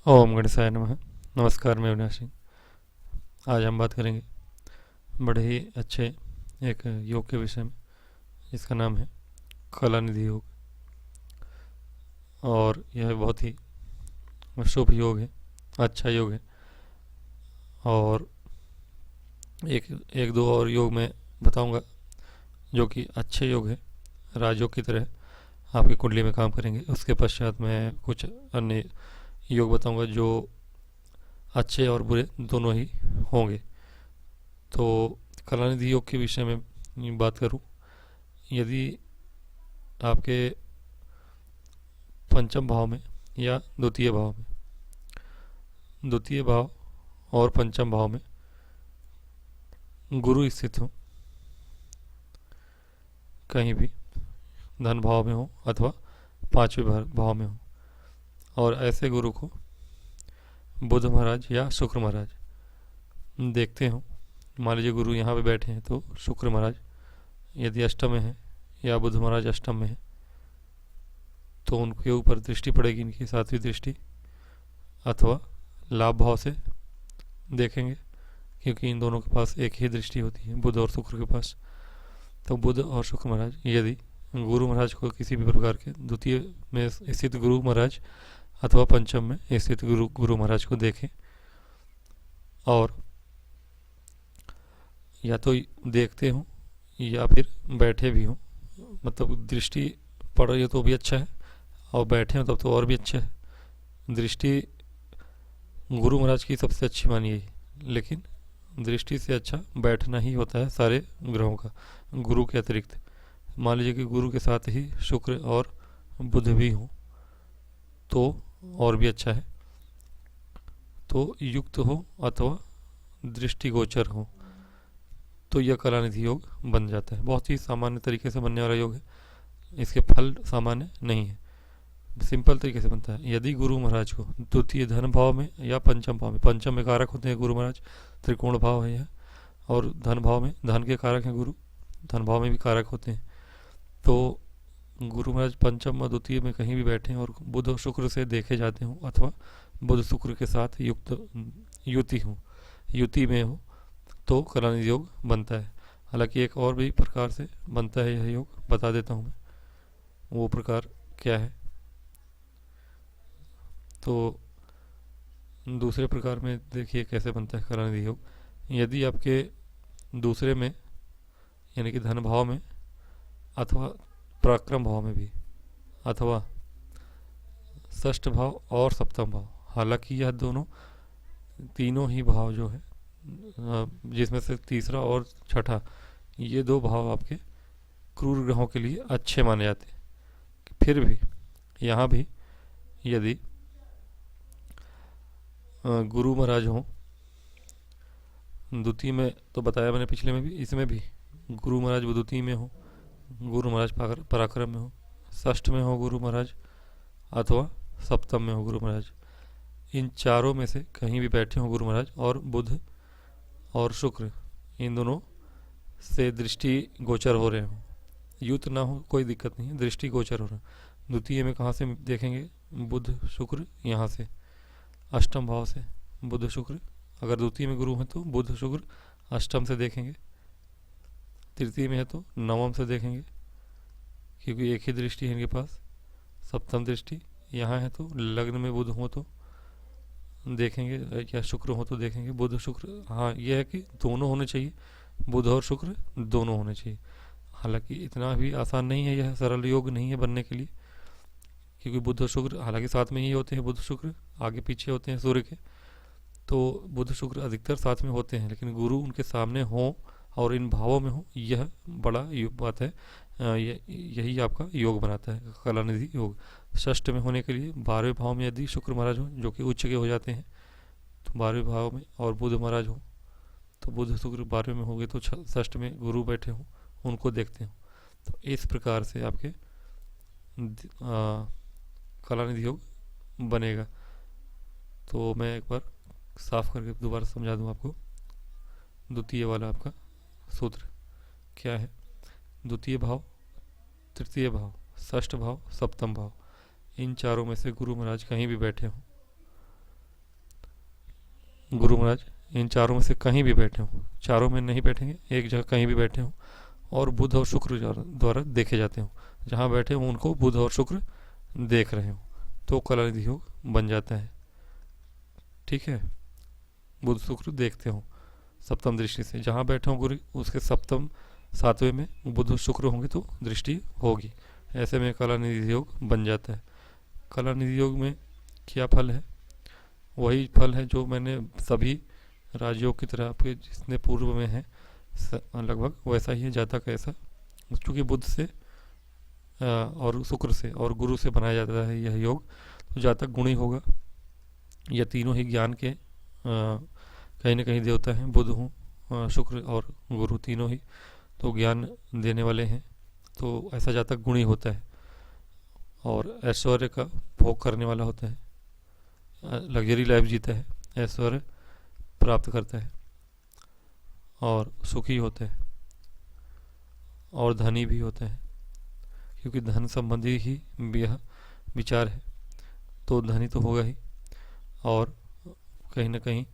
ओम गणेशाय नमः। नमस्कार, मैं अविनाश सिंह। आज हम बात करेंगे बड़े ही अच्छे एक योग के विषय में, जिसका नाम है कलानिधि योग। और यह बहुत ही शुभ योग है, अच्छा योग है। और एक एक दो और योग मैं बताऊंगा जो कि अच्छे योग है, राजयोग की तरह आपकी कुंडली में काम करेंगे। उसके पश्चात मैं कुछ अन्य योग बताऊंगा जो अच्छे और बुरे दोनों ही होंगे। तो कलानिधि योग के विषय में बात करूं, यदि आपके पंचम भाव में या द्वितीय भाव और पंचम भाव में गुरु स्थित हो, कहीं भी धन भाव में हो अथवा पांचवें भाव में हो, और ऐसे गुरु को बुध महाराज या शुक्र महाराज देखते हो। मान लीजिए गुरु यहाँ पे बैठे हैं तो शुक्र महाराज यदि अष्टम में है या बुध महाराज अष्टम में है तो उनके ऊपर दृष्टि पड़ेगी, इनकी सातवीं दृष्टि, अथवा लाभ भाव से देखेंगे, क्योंकि इन दोनों के पास एक ही दृष्टि होती है, बुध और शुक्र के पास। तो बुध और शुक्र महाराज यदि गुरु महाराज को किसी भी प्रकार के द्वितीय में स्थित गुरु महाराज अथवा पंचम में स्थित गुरु महाराज को देखें, और या तो देखते हो या फिर बैठे भी हो, मतलब दृष्टि पड़ रही हो तो भी अच्छा है, और बैठे हो तब तो और भी अच्छा है। दृष्टि गुरु महाराज की सबसे अच्छी मानी है, लेकिन दृष्टि से अच्छा बैठना ही होता है सारे ग्रहों का, गुरु के अतिरिक्त। मान लीजिए कि गुरु के साथ ही शुक्र और बुध भी हो तो और भी अच्छा है। तो युक्त हो अथवा दृष्टिगोचर हो तो यह कलानिधि योग बन जाता है। बहुत ही सामान्य तरीके से बनने वाला योग है, इसके फल सामान्य नहीं है, सिंपल तरीके से बनता है। यदि गुरु महाराज को द्वितीय धन भाव में या पंचम भाव में, पंचम में कारक होते हैं गुरु महाराज, त्रिकोण भाव है यह, और धन भाव में धन के कारक हैं गुरु, धन भाव में भी कारक होते हैं। तो गुरु महाराज पंचम और द्वितीय में कहीं भी बैठे और बुध और शुक्र से देखे जाते हो, अथवा बुध शुक्र के साथ युति में हो, तो कलानिधि योग बनता है। हालांकि एक और भी प्रकार से बनता है यह योग, बता देता हूँ मैं वो प्रकार क्या है। तो दूसरे प्रकार में देखिए कैसे बनता है कलानिधि योग। यदि आपके दूसरे में यानी कि धन भाव में अथवा पराक्रम भाव में भी, अथवा षष्ठ भाव और सप्तम भाव, हालांकि यह दोनों तीनों ही भाव जो है, जिसमें से तीसरा और छठा, ये दो भाव आपके क्रूर ग्रहों के लिए अच्छे माने जाते हैं। फिर भी यहाँ भी यदि गुरु महाराज हो द्वितीय में, तो बताया मैंने पिछले में भी, इसमें भी गुरु महाराज द्वितीय में हो, गुरु महाराज पराक्रम में हो, षष्ठ में हो गुरु महाराज, अथवा सप्तम में हो गुरु महाराज, इन चारों में से कहीं भी बैठे हो गुरु महाराज, और बुध और शुक्र इन दोनों से दृष्टि गोचर हो रहे हो, युत ना हो कोई दिक्कत नहीं है, दृष्टि गोचर हो रहा है। द्वितीय में कहाँ से देखेंगे? बुध शुक्र यहाँ से, अष्टम भाव से बुध शुक्र, अगर द्वितीय में गुरु है तो बुध शुक्र अष्टम से देखेंगे, तृतीय में है तो नवम से देखेंगे, क्योंकि एक ही दृष्टि है इनके पास, सप्तम दृष्टि यहाँ है। तो लग्न में बुध हो तो देखेंगे, या शुक्र हो तो देखेंगे बुध शुक्र। हाँ, यह है कि दोनों होने चाहिए, बुध और शुक्र दोनों होने चाहिए। हालांकि इतना भी आसान नहीं है, यह सरल योग नहीं है बनने के लिए, क्योंकि बुध और शुक्र हालांकि साथ में ही होते हैं, बुध शुक्र आगे पीछे होते हैं सूर्य के, तो बुध शुक्र अधिकतर साथ में होते हैं, लेकिन गुरु उनके सामने हो और इन भावों में हो, यह बड़ा बात है। यही आपका योग बनाता है कलानिधि योग। षष्ठ में होने के लिए 12वें भाव में यदि शुक्र महाराज हो, जो कि उच्च के हो जाते हैं, तो 12वें भाव में, और बुध महाराज हो तो बुध शुक्र 12वें में हो गए, तो षष्ठ में गुरु बैठे हो, उनको देखते हो। तो इस प्रकार से आपके कलानिधि योग बनेगा। तो मैं एक बार साफ करके दोबारा समझा दूं आपको। द्वितीय वाला आपका सूत्र क्या है? द्वितीय भाव, तृतीय भाव, षष्ठ भाव, सप्तम भाव, इन चारों में से गुरु महाराज कहीं भी बैठे हों गुरु महाराज इन चारों में से कहीं भी बैठे हों, चारों में नहीं बैठेंगे, एक जगह कहीं भी बैठे हों और बुध और शुक्र द्वारा देखे जाते हों, जहाँ बैठे हों उनको बुध और शुक्र देख रहे हों, तो कलानिधि योग बन जाता है। ठीक है, बुध शुक्र देखते हो सप्तम दृष्टि से, जहाँ बैठे हो गुरु उसके सप्तम सातवें में बुध शुक्र होंगे तो दृष्टि होगी। ऐसे में कलानिधि योग बन जाता है। कलानिधि योग में क्या फल है? वही फल है जो मैंने सभी राजयोग की तरह आपके जितने पूर्व में है लगभग वैसा ही है, ज़्यादा कैसा, चूँकि बुध से और शुक्र से और गुरु से बनाया जाता है यह योग, तो जातक गुणी होगा। यह तीनों ही ज्ञान के कहीं ना कहीं देवता हैं, बुध हूँ, शुक्र और गुरु तीनों ही तो ज्ञान देने वाले हैं, तो ऐसा जातक गुणी होता है और ऐश्वर्य का भोग करने वाला होता है, लग्जरी लाइफ जीता है, ऐश्वर्य प्राप्त करता है और सुखी होता है और धनी भी होता है, क्योंकि धन संबंधी ही यह विचार है, तो धनी तो होगा ही और कहीं ना कहीं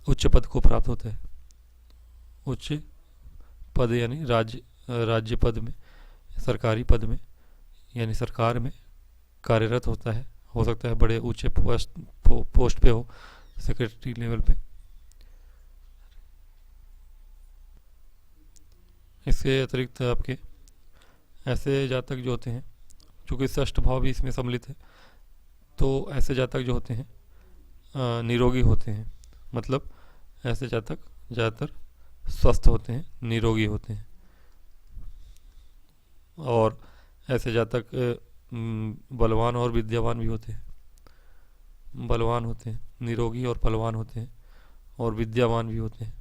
उच्च पद को प्राप्त होता है। उच्च पद यानी राज्य पद में, सरकारी पद में यानी सरकार में कार्यरत होता है, हो सकता है बड़े ऊंचे पोस्ट पे हो, सेक्रेटरी लेवल पे। इसके अतिरिक्त आपके ऐसे जातक जो होते हैं, चूँकि षष्ठ भाव भी इसमें सम्मिलित है, तो ऐसे जातक जो होते हैं निरोगी होते हैं, मतलब ऐसे जातक ज़्यादातर स्वस्थ होते हैं, निरोगी होते हैं। और ऐसे जातक बलवान और विद्यावान भी होते हैं। बलवान होते हैं, निरोगी और बलवान होते हैं और विद्यावान भी होते हैं।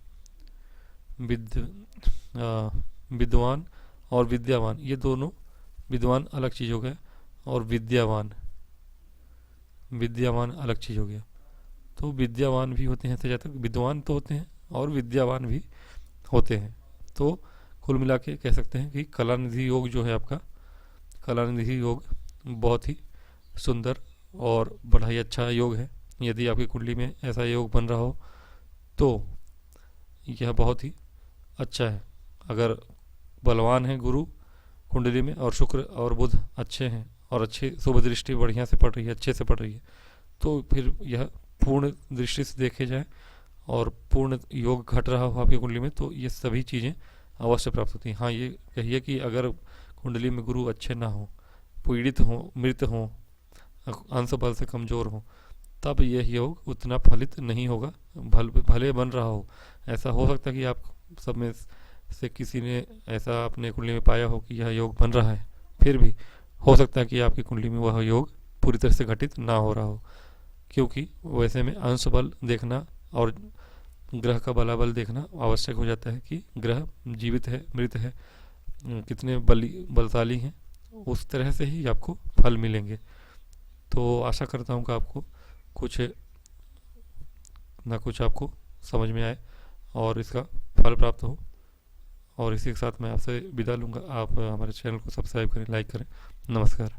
विद्वान और विद्यावान, ये दोनों, विद्वान अलग चीज़ हो गया और विद्यावान अलग चीज़ हो गया। तो विद्यावान भी होते हैं ऐसे जातक, विद्वान तो होते हैं और विद्यावान भी होते हैं। तो कुल मिला के कह सकते हैं कि कलानिधि योग जो है आपका, कलानिधि योग बहुत ही सुंदर और बड़ा ही अच्छा योग है। यदि आपकी कुंडली में ऐसा योग बन रहा हो तो यह बहुत ही अच्छा है। अगर बलवान है गुरु कुंडली में और शुक्र और बुध अच्छे हैं और अच्छी शुभ दृष्टि बढ़िया से पड़ रही है, अच्छे से पड़ रही है, तो फिर यह पूर्ण दृष्टि से देखे जाए और पूर्ण योग घट रहा हो आपकी कुंडली में, तो ये सभी चीज़ें अवश्य प्राप्त होती हैं। हाँ, ये कहिए कि अगर कुंडली में गुरु अच्छे ना हो, पीड़ित हो, मृत हो, अंश बल से कमज़ोर हो, तब यह योग उतना फलित नहीं होगा, भले बन रहा हो। ऐसा हो सकता है कि आप सब में से किसी ने ऐसा अपने कुंडली में पाया हो कि यह योग बन रहा है, फिर भी हो सकता है कि आपकी कुंडली में वह योग पूरी तरह से घटित ना हो रहा हो, क्योंकि वैसे में अंश बल देखना और ग्रह का बलाबल देखना आवश्यक हो जाता है कि ग्रह जीवित है, मृत है, कितने बलशाली हैं, उस तरह से ही आपको फल मिलेंगे। तो आशा करता हूँ कि आपको कुछ ना कुछ आपको समझ में आए और इसका फल प्राप्त हो। और इसी के साथ मैं आपसे विदा लूँगा। आप हमारे चैनल को सब्सक्राइब करें, लाइक करें। नमस्कार।